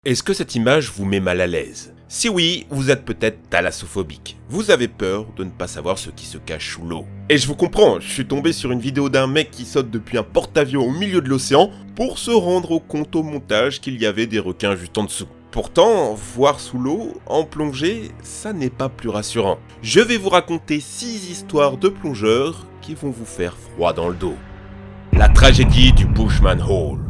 Est-ce que cette image vous met mal à l'aise? Si oui, vous êtes peut-être thalassophobique. Vous avez peur de ne pas savoir ce qui se cache sous l'eau. Et je vous comprends, je suis tombé sur une vidéo d'un mec qui saute depuis un porte-avions au milieu de l'océan pour se rendre compte au montage qu'il y avait des requins juste en dessous. Pourtant, voir sous l'eau, en plongée, ça n'est pas plus rassurant. Je vais vous raconter 6 histoires de plongeurs qui vont vous faire froid dans le dos. La tragédie du Bushman Hole.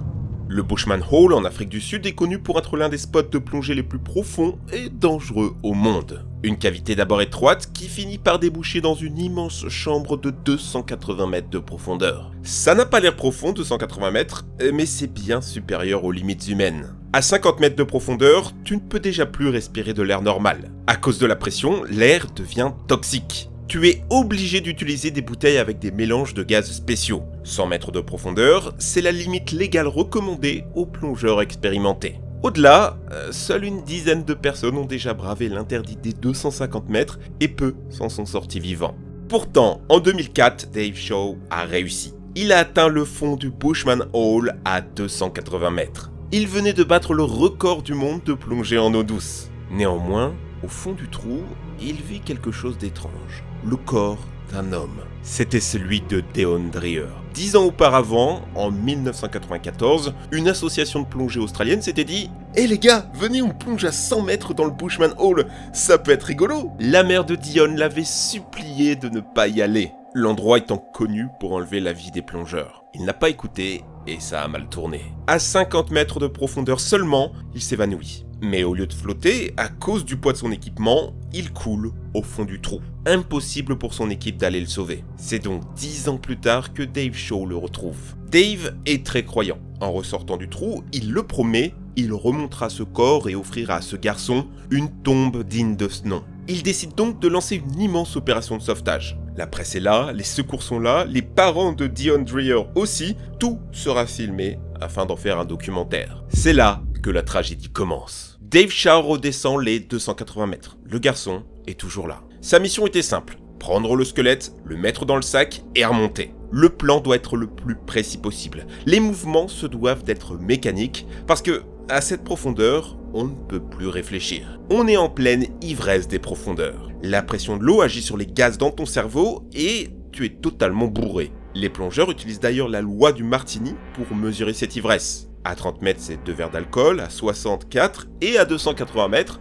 Le Bushman Hole en Afrique du Sud est connu pour être l'un des spots de plongée les plus profonds et dangereux au monde. Une cavité d'abord étroite qui finit par déboucher dans une immense chambre de 280 mètres de profondeur. Ça n'a pas l'air profond, 280 mètres, mais c'est bien supérieur aux limites humaines. À 50 mètres de profondeur, tu ne peux déjà plus respirer de l'air normal. À cause de la pression, l'air devient toxique. Tu es obligé d'utiliser des bouteilles avec des mélanges de gaz spéciaux. 100 mètres de profondeur, c'est la limite légale recommandée aux plongeurs expérimentés. Au-delà, seule une dizaine de personnes ont déjà bravé l'interdit des 250 mètres et peu s'en sont sortis vivants. Pourtant, en 2004, Dave Shaw a réussi. Il a atteint le fond du Bushman Hole à 280 mètres. Il venait de battre le record du monde de plongée en eau douce. Néanmoins, au fond du trou, il vit quelque chose d'étrange. Le corps d'un homme. C'était celui de Deon Dreher. 10 ans auparavant, en 1994, une association de plongée australienne s'était dit « Eh les gars, venez on plonge à 100 mètres dans le Bushman Hole, ça peut être rigolo !» La mère de Deon l'avait supplié de ne pas y aller, l'endroit étant connu pour enlever la vie des plongeurs. Il n'a pas écouté et ça a mal tourné. À 50 mètres de profondeur seulement, il s'évanouit. Mais au lieu de flotter, à cause du poids de son équipement, il coule au fond du trou. Impossible pour son équipe d'aller le sauver. C'est donc 10 ans plus tard que Dave Shaw le retrouve. Dave est très croyant. En ressortant du trou, il le promet, il remontera ce corps et offrira à ce garçon une tombe digne de ce nom. Il décide donc de lancer une immense opération de sauvetage. La presse est là, les secours sont là, les parents de Deon Dreher aussi, tout sera filmé afin d'en faire un documentaire. C'est là que la tragédie commence. Dave Shaw redescend les 280 mètres. Le garçon est toujours là. Sa mission était simple, prendre le squelette, le mettre dans le sac et remonter. Le plan doit être le plus précis possible. Les mouvements se doivent d'être mécaniques parce que, à cette profondeur, on ne peut plus réfléchir. On est en pleine ivresse des profondeurs. La pression de l'eau agit sur les gaz dans ton cerveau et tu es totalement bourré. Les plongeurs utilisent d'ailleurs la loi du martini pour mesurer cette ivresse. À 30 mètres, c'est 2 verres d'alcool, à 64 et à 280 mètres,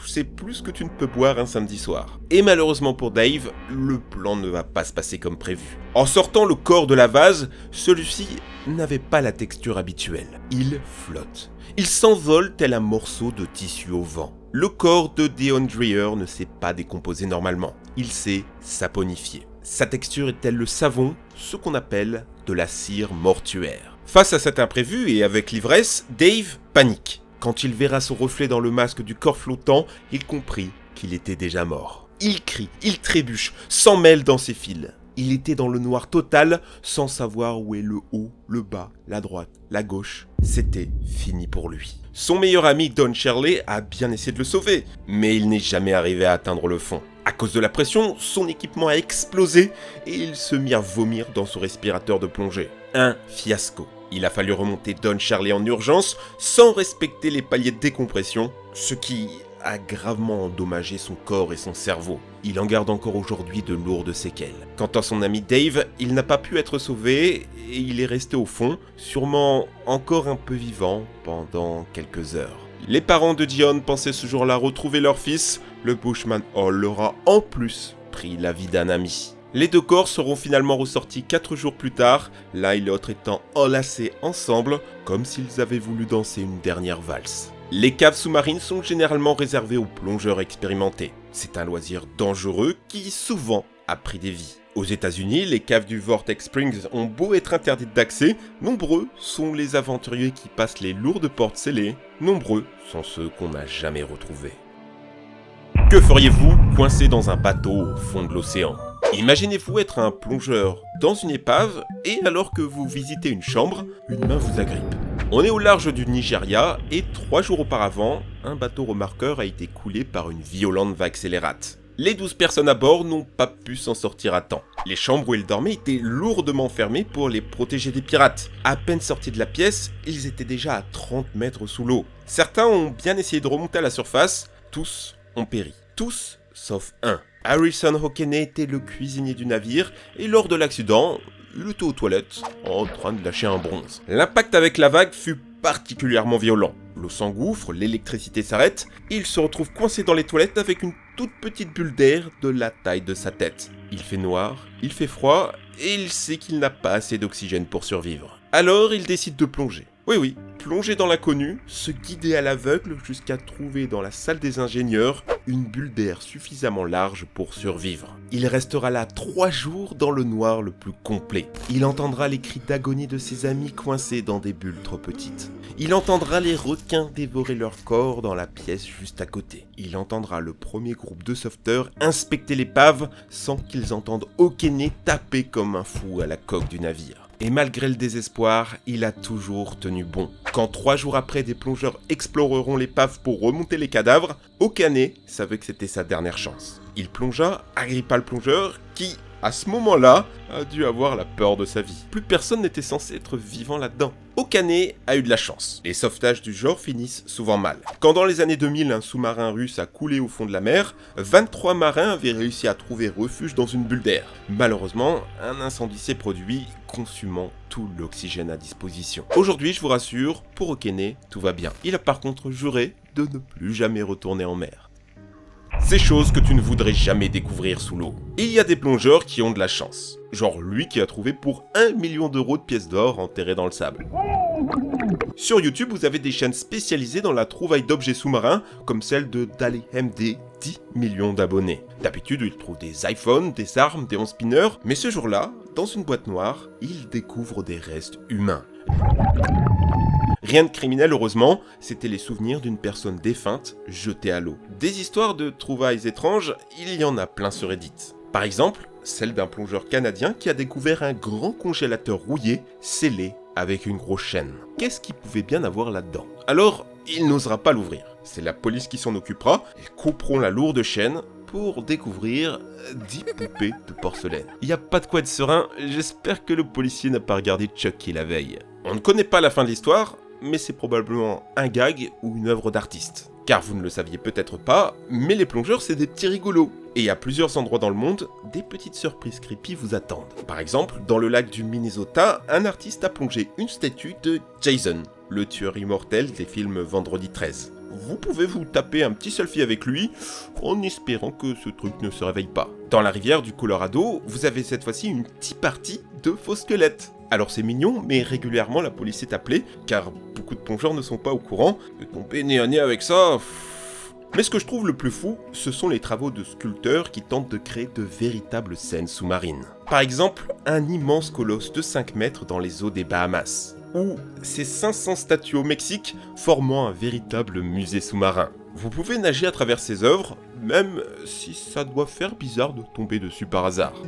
c'est plus que tu ne peux boire un samedi soir. Et malheureusement pour Dave, le plan ne va pas se passer comme prévu. En sortant le corps de la vase, celui-ci n'avait pas la texture habituelle. Il flotte. Il s'envole tel un morceau de tissu au vent. Le corps de Deon Dreher ne s'est pas décomposé normalement. Il s'est saponifié. Sa texture est telle le savon, ce qu'on appelle de la cire mortuaire. Face à cet imprévu et avec l'ivresse, Dave panique. Quand il verra son reflet dans le masque du corps flottant, il comprit qu'il était déjà mort. Il crie, il trébuche, s'en mêle dans ses fils. Il était dans le noir total, sans savoir où est le haut, le bas, la droite, la gauche. C'était fini pour lui. Son meilleur ami Don Shirley a bien essayé de le sauver, mais il n'est jamais arrivé à atteindre le fond. À cause de la pression, son équipement a explosé et il se mit à vomir dans son respirateur de plongée. Un fiasco. Il a fallu remonter Don Shirley en urgence sans respecter les paliers de décompression, ce qui a gravement endommagé son corps et son cerveau. Il en garde encore aujourd'hui de lourdes séquelles. Quant à son ami Dave, il n'a pas pu être sauvé et il est resté au fond, sûrement encore un peu vivant pendant quelques heures. Les parents de Deon pensaient ce jour-là retrouver leur fils. Le Bushman Hole leur a en plus pris la vie d'un ami. Les deux corps seront finalement ressortis 4 jours plus tard, l'un et l'autre étant enlacés ensemble, comme s'ils avaient voulu danser une dernière valse. Les caves sous-marines sont généralement réservées aux plongeurs expérimentés. C'est un loisir dangereux qui, souvent, a pris des vies. Aux États-Unis, les caves du Vortex Springs ont beau être interdites d'accès, nombreux sont les aventuriers qui passent les lourdes portes scellées, nombreux sont ceux qu'on n'a jamais retrouvés. Que feriez-vous coincé dans un bateau au fond de l'océan ? Imaginez-vous être un plongeur dans une épave et alors que vous visitez une chambre, une main vous agrippe. On est au large du Nigeria et 3 jours auparavant, un bateau remarqueur a été coulé par une violente vague scélérate. Les 12 personnes à bord n'ont pas pu s'en sortir à temps. Les chambres où ils dormaient étaient lourdement fermées pour les protéger des pirates. À peine sortis de la pièce, ils étaient déjà à 30 mètres sous l'eau. Certains ont bien essayé de remonter à la surface, tous ont péri. Tous sauf un. Harrison Hockney était le cuisinier du navire et lors de l'accident, il était aux toilettes en train de lâcher un bronze. L'impact avec la vague fut particulièrement violent. L'eau s'engouffre, l'électricité s'arrête et il se retrouve coincé dans les toilettes avec une toute petite bulle d'air de la taille de sa tête. Il fait noir, il fait froid et il sait qu'il n'a pas assez d'oxygène pour survivre. Alors il décide de plonger. Oui, plonger dans l'inconnu, se guider à l'aveugle jusqu'à trouver dans la salle des ingénieurs une bulle d'air suffisamment large pour survivre. Il restera là 3 jours dans le noir le plus complet. Il entendra les cris d'agonie de ses amis coincés dans des bulles trop petites. Il entendra les requins dévorer leur corps dans la pièce juste à côté. Il entendra le premier groupe de sauveteurs inspecter l'épave sans qu'ils entendent Hockney taper comme un fou à la coque du navire. Et malgré le désespoir, il a toujours tenu bon. Quand 3 jours après, des plongeurs exploreront l'épave pour remonter les cadavres, Hockney savait que c'était sa dernière chance. Il plongea, agrippa le plongeur, qui, à ce moment-là, a dû avoir la peur de sa vie. Plus personne n'était censé être vivant là-dedans. Hockney a eu de la chance. Les sauvetages du genre finissent souvent mal. Quand dans les années 2000, un sous-marin russe a coulé au fond de la mer, 23 marins avaient réussi à trouver refuge dans une bulle d'air. Malheureusement, un incendie s'est produit, consumant tout l'oxygène à disposition. Aujourd'hui, je vous rassure, pour Hockney, tout va bien. Il a par contre juré de ne plus jamais retourner en mer. Ces choses que tu ne voudrais jamais découvrir sous l'eau. Il y a des plongeurs qui ont de la chance. Genre lui qui a trouvé pour 1 million d'euros de pièces d'or enterrées dans le sable. Sur YouTube, vous avez des chaînes spécialisées dans la trouvaille d'objets sous-marins, comme celle de Dali MD, 10 millions d'abonnés. D'habitude, il trouve des iPhones, des armes, des on-spinners, mais ce jour-là, dans une boîte noire, il découvre des restes humains. Rien de criminel heureusement, c'était les souvenirs d'une personne défunte jetée à l'eau. Des histoires de trouvailles étranges, il y en a plein sur Reddit. Par exemple, celle d'un plongeur canadien qui a découvert un grand congélateur rouillé, scellé avec une grosse chaîne. Qu'est-ce qu'il pouvait bien avoir là-dedans? Alors, il n'osera pas l'ouvrir. C'est la police qui s'en occupera, ils couperont la lourde chaîne pour découvrir 10 poupées de porcelaine. Il n'y a pas de quoi être serein, j'espère que le policier n'a pas regardé Chucky la veille. On ne connaît pas la fin de l'histoire, mais c'est probablement un gag ou une œuvre d'artiste. Car vous ne le saviez peut-être pas, mais les plongeurs c'est des petits rigolos. Et à plusieurs endroits dans le monde, des petites surprises creepy vous attendent. Par exemple, dans le lac du Minnesota, un artiste a plongé une statue de Jason, le tueur immortel des films Vendredi 13. Vous pouvez vous taper un petit selfie avec lui, en espérant que ce truc ne se réveille pas. Dans la rivière du Colorado, vous avez cette fois-ci une petite partie de faux squelettes. Alors c'est mignon, mais régulièrement la police est appelée, car beaucoup de plongeurs ne sont pas au courant. Et tomber nez à nez avec ça... Mais ce que je trouve le plus fou, ce sont les travaux de sculpteurs qui tentent de créer de véritables scènes sous-marines. Par exemple, un immense colosse de 5 mètres dans les eaux des Bahamas, ou ces 500 statues au Mexique formant un véritable musée sous-marin. Vous pouvez nager à travers ces œuvres, même si ça doit faire bizarre de tomber dessus par hasard.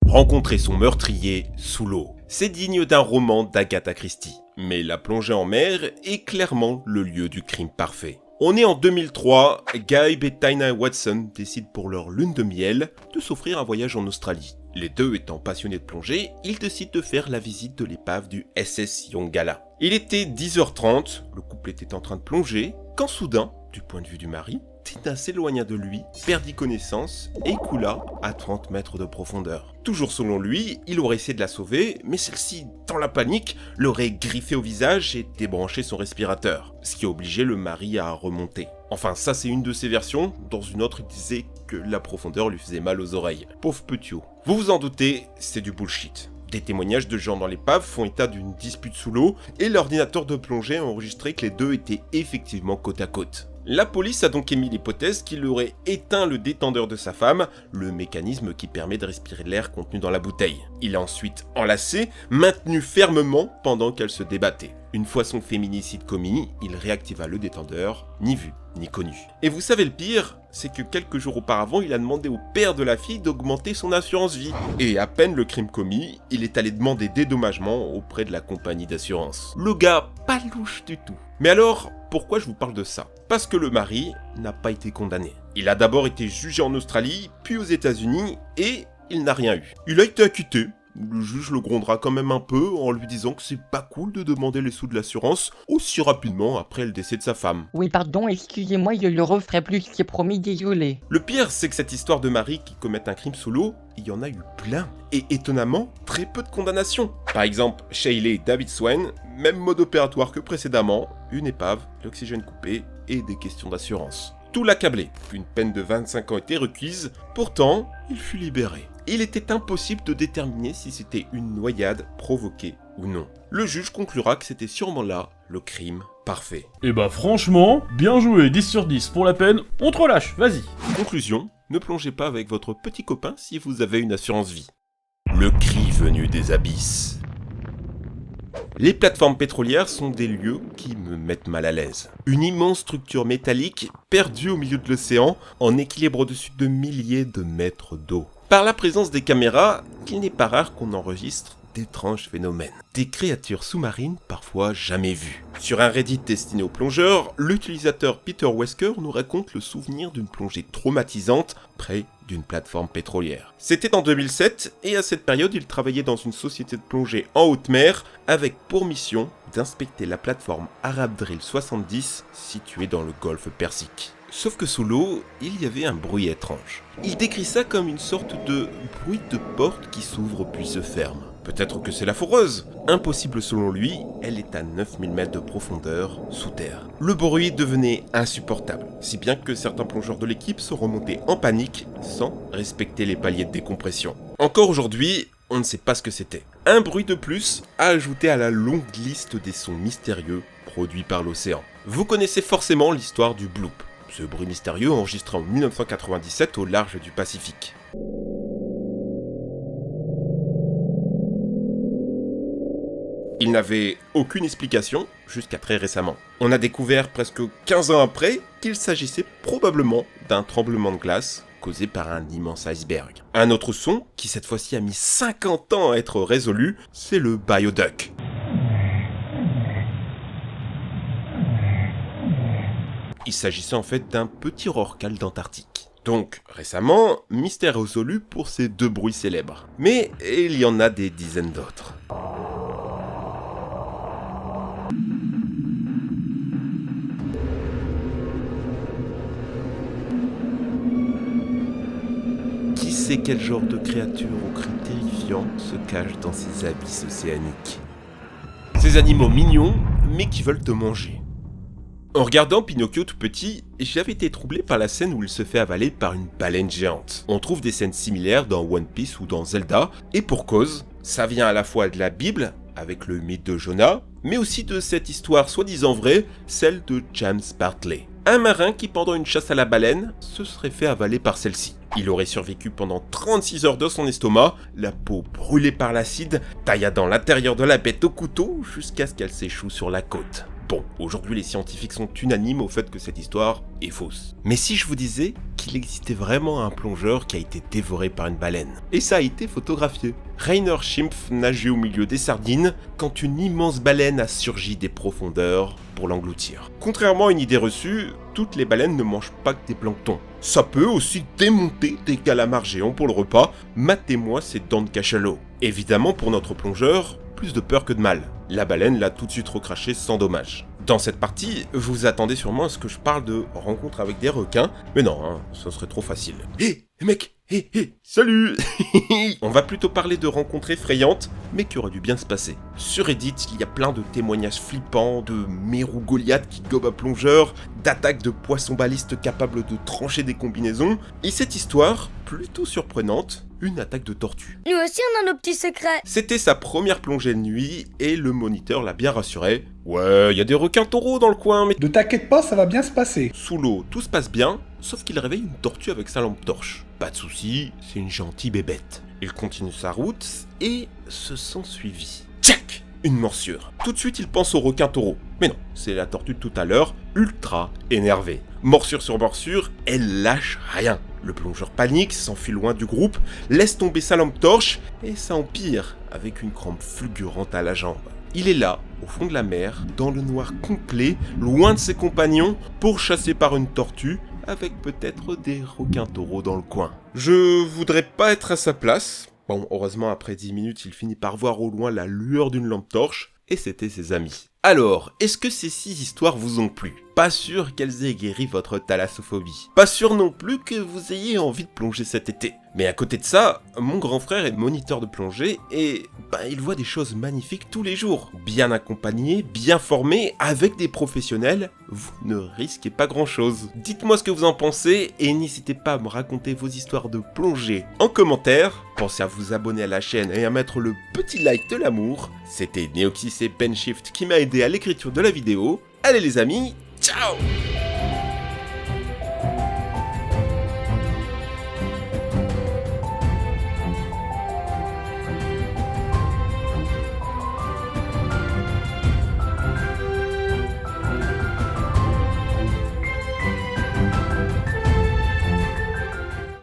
Rencontrer son meurtrier sous l'eau. C'est digne d'un roman d'Agatha Christie. Mais la plongée en mer est clairement le lieu du crime parfait. On est en 2003, Gabe et Tyna Watson décident pour leur lune de miel de s'offrir un voyage en Australie. Les deux étant passionnés de plongée, ils décident de faire la visite de l'épave du SS Yongala. Il était 10h30, le couple était en train de plonger, quand soudain, du point de vue du mari, Tyna s'éloigna de lui, perdit connaissance et coula à 30 mètres de profondeur. Toujours selon lui, il aurait essayé de la sauver, mais celle-ci, dans la panique, l'aurait griffé au visage et débranché son respirateur, ce qui obligeait le mari à remonter. Enfin, ça c'est une de ses versions, dans une autre il disait que la profondeur lui faisait mal aux oreilles. Pauvre petiot. Vous vous en doutez, c'est du bullshit. Des témoignages de gens dans l'épave font état d'une dispute sous l'eau, et l'ordinateur de plongée a enregistré que les deux étaient effectivement côte à côte. La police a donc émis l'hypothèse qu'il aurait éteint le détendeur de sa femme, le mécanisme qui permet de respirer l'air contenu dans la bouteille. Il a ensuite enlacé, maintenu fermement pendant qu'elle se débattait. Une fois son féminicide commis, il réactiva le détendeur, ni vu, ni connu. Et vous savez le pire, c'est que quelques jours auparavant, il a demandé au père de la fille d'augmenter son assurance vie. Et à peine le crime commis, il est allé demander dédommagement auprès de la compagnie d'assurance. Le gars, pas louche du tout. Mais alors, pourquoi je vous parle de ça? Parce que le mari n'a pas été condamné. Il a d'abord été jugé en Australie, puis aux États-Unis, et il n'a rien eu. Il a été acquitté, Le juge le grondera quand même un peu en lui disant que c'est pas cool de demander les sous de l'assurance aussi rapidement après le décès de sa femme. Oui, pardon, excusez-moi, je le referai plus, c'est promis, désolé. Le pire, c'est que cette histoire de mari qui commet un crime sous l'eau, il y en a eu plein. Et étonnamment, très peu de condamnations. Par exemple, Shailey David Swain, même mode opératoire que précédemment, une épave, l'oxygène coupé et des questions d'assurance. Tout l'accablé. Une peine de 25 ans était requise, pourtant, il fut libéré. Il était impossible de déterminer si c'était une noyade provoquée ou non. Le juge conclura que c'était sûrement là le crime parfait. Et bah franchement, bien joué, 10 sur 10, pour la peine, on te relâche, vas-y. Conclusion, ne plongez pas avec votre petit copain si vous avez une assurance vie. Le cri venu des abysses. Les plateformes pétrolières sont des lieux qui me mettent mal à l'aise. Une immense structure métallique perdue au milieu de l'océan, en équilibre au-dessus de milliers de mètres d'eau. Par la présence des caméras, il n'est pas rare qu'on enregistre d'étranges phénomènes. Des créatures sous-marines parfois jamais vues. Sur un Reddit destiné aux plongeurs, l'utilisateur Peter Wesker nous raconte le souvenir d'une plongée traumatisante près d'une plateforme pétrolière. C'était en 2007 et à cette période il travaillait dans une société de plongée en haute mer avec pour mission d'inspecter la plateforme Arab Drill 70 située dans le golfe Persique. Sauf que sous l'eau, il y avait un bruit étrange. Il décrit ça comme une sorte de bruit de porte qui s'ouvre puis se ferme. Peut-être que c'est la foreuse. Impossible selon lui, elle est à 9000 mètres de profondeur sous terre. Le bruit devenait insupportable, si bien que certains plongeurs de l'équipe sont remontés en panique sans respecter les paliers de décompression. Encore aujourd'hui, on ne sait pas ce que c'était. Un bruit de plus à ajouter à la longue liste des sons mystérieux produits par l'océan. Vous connaissez forcément l'histoire du bloop. Ce bruit mystérieux enregistré en 1997 au large du Pacifique. Il n'avait aucune explication jusqu'à très récemment. On a découvert presque 15 ans après qu'il s'agissait probablement d'un tremblement de glace causé par un immense iceberg. Un autre son, qui cette fois-ci a mis 50 ans à être résolu, c'est le bioduck. Il s'agissait en fait d'un petit rorqual d'Antarctique. Donc, récemment, mystère résolu pour ces deux bruits célèbres. Mais il y en a des dizaines d'autres. Qui sait quel genre de créature aux cris terrifiants se cache dans ces abysses océaniques? Ces animaux mignons, mais qui veulent te manger. En regardant Pinocchio tout petit, j'avais été troublé par la scène où il se fait avaler par une baleine géante. On trouve des scènes similaires dans One Piece ou dans Zelda, et pour cause, ça vient à la fois de la Bible, avec le mythe de Jonah, mais aussi de cette histoire soi-disant vraie, celle de James Bartley. Un marin qui pendant une chasse à la baleine, se serait fait avaler par celle-ci. Il aurait survécu pendant 36 heures dans son estomac, la peau brûlée par l'acide, tailladant l'intérieur de la bête au couteau jusqu'à ce qu'elle s'échoue sur la côte. Bon, aujourd'hui les scientifiques sont unanimes au fait que cette histoire est fausse. Mais si je vous disais qu'il existait vraiment un plongeur qui a été dévoré par une baleine, et ça a été photographié. Rainer Schimpf nageait au milieu des sardines quand une immense baleine a surgi des profondeurs pour l'engloutir. Contrairement à une idée reçue, toutes les baleines ne mangent pas que des planctons. Ça peut aussi démonter des calamars géants pour le repas, matez-moi ces dents de cachalot. Évidemment pour notre plongeur, plus de peur que de mal. La baleine l'a tout de suite recraché sans dommage. Dans cette partie, vous attendez sûrement à ce que je parle de rencontres avec des requins, mais non, ça serait trop facile. Hé, mec, salut. On va plutôt parler de rencontres effrayantes, mais qui auraient dû bien se passer. Sur Reddit, il y a plein de témoignages flippants, de mérous Goliath qui gobent un plongeur, d'attaques de poissons balistes capables de trancher des combinaisons, et cette histoire, plutôt surprenante, une attaque de tortue. Nous aussi on a nos petits secrets. C'était sa première plongée de nuit, et le moniteur l'a bien rassuré. Ouais, il y a des requins taureaux dans le coin, mais... Ne t'inquiète pas, ça va bien se passer. Sous l'eau, tout se passe bien, sauf qu'il réveille une tortue avec sa lampe torche. Pas de soucis, c'est une gentille bébête. Il continue sa route, et se sent suivi. Tchac! Une morsure. Tout de suite, il pense au requin taureau. Mais non, c'est la tortue de tout à l'heure, ultra énervée. Morsure sur morsure, elle lâche rien. Le plongeur panique, s'enfuit loin du groupe, laisse tomber sa lampe torche, et ça empire avec une crampe fulgurante à la jambe. Il est là, au fond de la mer, dans le noir complet, loin de ses compagnons, pourchassé par une tortue, avec peut-être des requins taureaux dans le coin. Je voudrais pas être à sa place, Bon, heureusement, après 10 minutes, il finit par voir au loin la lueur d'une lampe torche, et c'était ses amis. Alors, est-ce que ces 6 histoires vous ont plu? Pas sûr qu'elles aient guéri votre thalassophobie. Pas sûr non plus que vous ayez envie de plonger cet été. Mais à côté de ça, mon grand frère est moniteur de plongée et il voit des choses magnifiques tous les jours. Bien accompagné, bien formé, avec des professionnels, vous ne risquez pas grand chose. Dites-moi ce que vous en pensez et n'hésitez pas à me raconter vos histoires de plongée en commentaire. Pensez à vous abonner à la chaîne et à mettre le petit like de l'amour. C'était Neoxys et Penshift qui m'a aidé à l'écriture de la vidéo. Allez les amis, ciao!